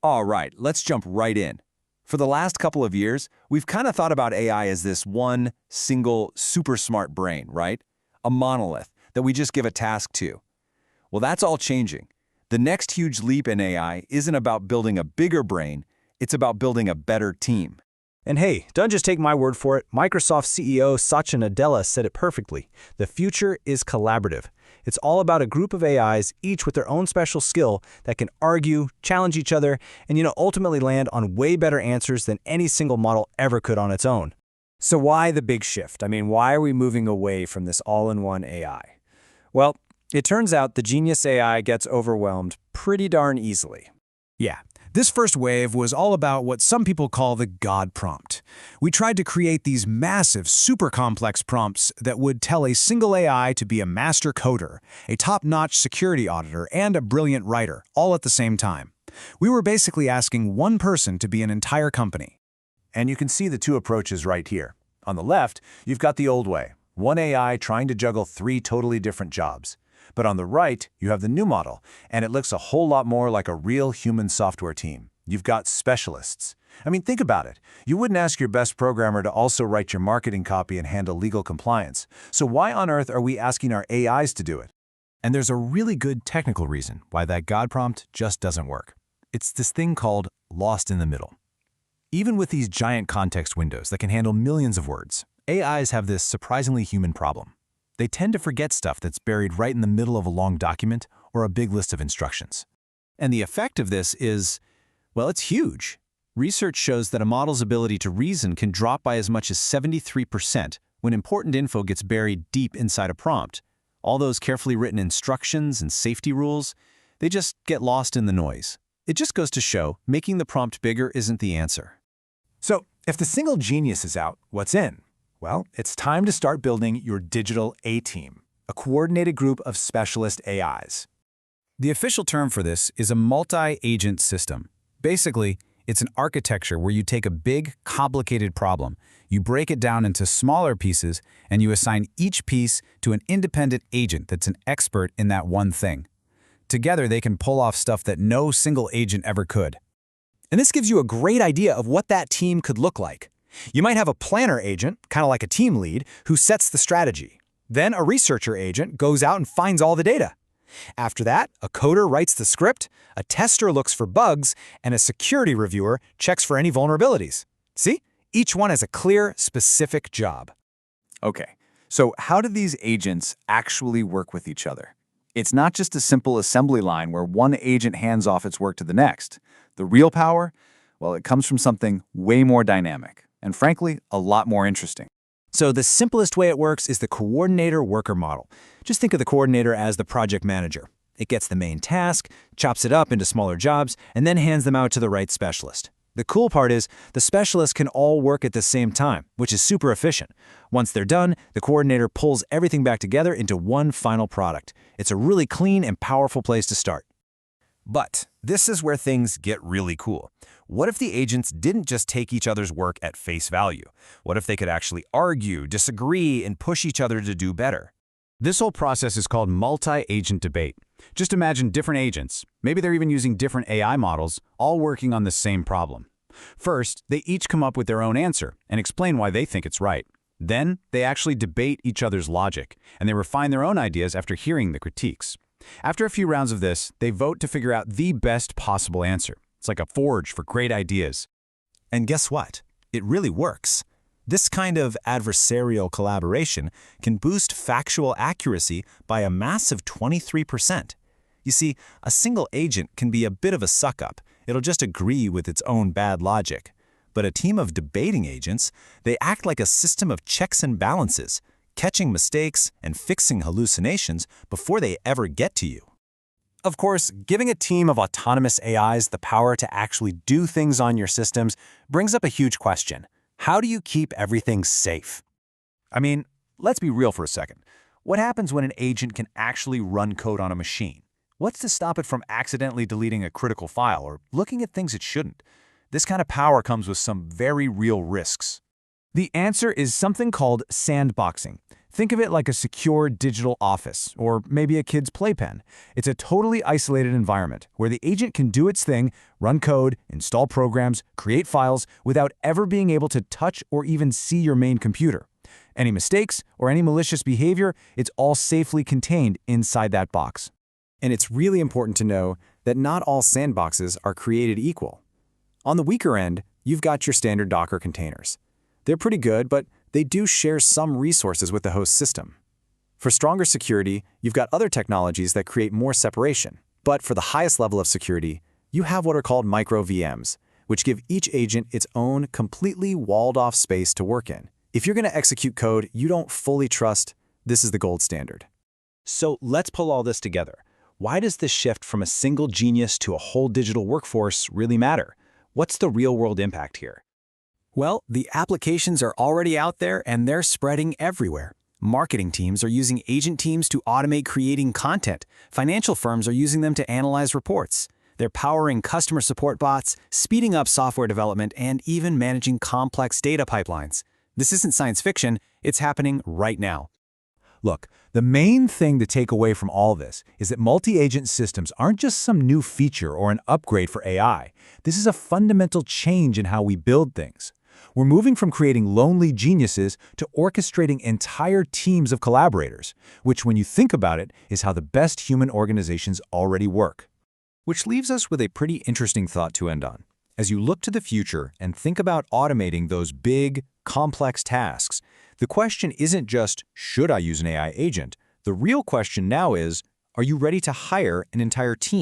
All right, let's jump right in. For the last couple of years, we've kind of thought about AI as this one, single, super smart brain, right? A monolith that we just give a task to. Well, that's all changing. The next huge leap in AI isn't about building a bigger brain, it's about building a better team. And hey, don't just take my word for it. Microsoft CEO Satya Nadella said it perfectly. The future is collaborative. It's all about a group of AIs, each with their own special skill that can argue, challenge each other, and ultimately land on way better answers than any single model ever could on its own. So why the big shift? I mean, why are we moving away from this all-in-one AI? Well, it turns out the genius AI gets overwhelmed pretty darn easily. Yeah. This first wave was all about what some people call the God prompt. We tried to create these massive, super complex prompts that would tell a single AI to be a master coder, a top-notch security auditor, and a brilliant writer, all at the same time. We were basically asking one person to be an entire company. And you can see the two approaches right here. On the left, you've got the old way, one AI trying to juggle three totally different jobs. But on the right, you have the new model, and it looks a whole lot more like a real human software team. You've got specialists. I mean, think about it. You wouldn't ask your best programmer to also write your marketing copy and handle legal compliance. So why on earth are we asking our AIs to do it? And there's a really good technical reason why that God prompt just doesn't work. It's this thing called lost in the middle. Even with these giant context windows that can handle millions of words, AIs have this surprisingly human problem. They tend to forget stuff that's buried right in the middle of a long document or a big list of instructions. And the effect of this is, well, it's huge. Research shows that a model's ability to reason can drop by as much as 73% when important info gets buried deep inside a prompt. All those carefully written instructions and safety rules, they just get lost in the noise. It just goes to show making the prompt bigger isn't the answer. So, if the single genius is out, what's in? Well, it's time to start building your digital A-team, a coordinated group of specialist AIs. The official term for this is a multi-agent system. Basically, it's an architecture where you take a big, complicated problem, you break it down into smaller pieces, and you assign each piece to an independent agent that's an expert in that one thing. Together, they can pull off stuff that no single agent ever could. And this gives you a great idea of what that team could look like. You might have a planner agent, kind of like a team lead, who sets the strategy. Then a researcher agent goes out and finds all the data. After that, a coder writes the script, a tester looks for bugs, and a security reviewer checks for any vulnerabilities. See? Each one has a clear, specific job. Okay, so how do these agents actually work with each other? It's not just a simple assembly line where one agent hands off its work to the next. The real power, well, it comes from something way more dynamic. And frankly, a lot more interesting. So the simplest way it works is the coordinator-worker model. Just think of the coordinator as the project manager. It gets the main task, chops it up into smaller jobs, and then hands them out to the right specialist. The cool part is the specialists can all work at the same time, which is super efficient. Once they're done, the coordinator pulls everything back together into one final product. It's a really clean and powerful place to start. But this is where things get really cool. What if the agents didn't just take each other's work at face value? What if they could actually argue, disagree, and push each other to do better? This whole process is called multi-agent debate. Just imagine different agents, maybe they're even using different AI models, all working on the same problem. First, they each come up with their own answer and explain why they think it's right. Then, they actually debate each other's logic, and they refine their own ideas after hearing the critiques. After a few rounds of this, they vote to figure out the best possible answer. It's like a forge for great ideas. And guess what? It really works. This kind of adversarial collaboration can boost factual accuracy by a massive 23%. You see, a single agent can be a bit of a suck-up. It'll just agree with its own bad logic. But a team of debating agents, they act like a system of checks and balances, catching mistakes and fixing hallucinations before they ever get to you. Of course, giving a team of autonomous AIs the power to actually do things on your systems brings up a huge question. How do you keep everything safe? I mean, let's be real for a second. What happens when an agent can actually run code on a machine? What's to stop it from accidentally deleting a critical file or looking at things it shouldn't? This kind of power comes with some very real risks. The answer is something called sandboxing. Think of it like a secure digital office, or maybe a kid's playpen. It's a totally isolated environment where the agent can do its thing, run code, install programs, create files, without ever being able to touch or even see your main computer. Any mistakes or any malicious behavior, it's all safely contained inside that box. And it's really important to know that not all sandboxes are created equal. On the weaker end, you've got your standard Docker containers. They're pretty good, but they do share some resources with the host system. For stronger security, you've got other technologies that create more separation. But for the highest level of security, you have what are called micro VMs, which give each agent its own completely walled-off space to work in. If you're going to execute code you don't fully trust, this is the gold standard. So let's pull all this together. Why does this shift from a single genius to a whole digital workforce really matter? What's the real-world impact here? Well, the applications are already out there and they're spreading everywhere. Marketing teams are using agent teams to automate creating content. Financial firms are using them to analyze reports. They're powering customer support bots, speeding up software development, and even managing complex data pipelines. This isn't science fiction, it's happening right now. Look, the main thing to take away from all this is that multi-agent systems aren't just some new feature or an upgrade for AI. This is a fundamental change in how we build things. We're moving from creating lonely geniuses to orchestrating entire teams of collaborators, which, when you think about it, is how the best human organizations already work. Which leaves us with a pretty interesting thought to end on. As you look to the future and think about automating those big, complex tasks, the question isn't just, should I use an AI agent? The real question now is, are you ready to hire an entire team?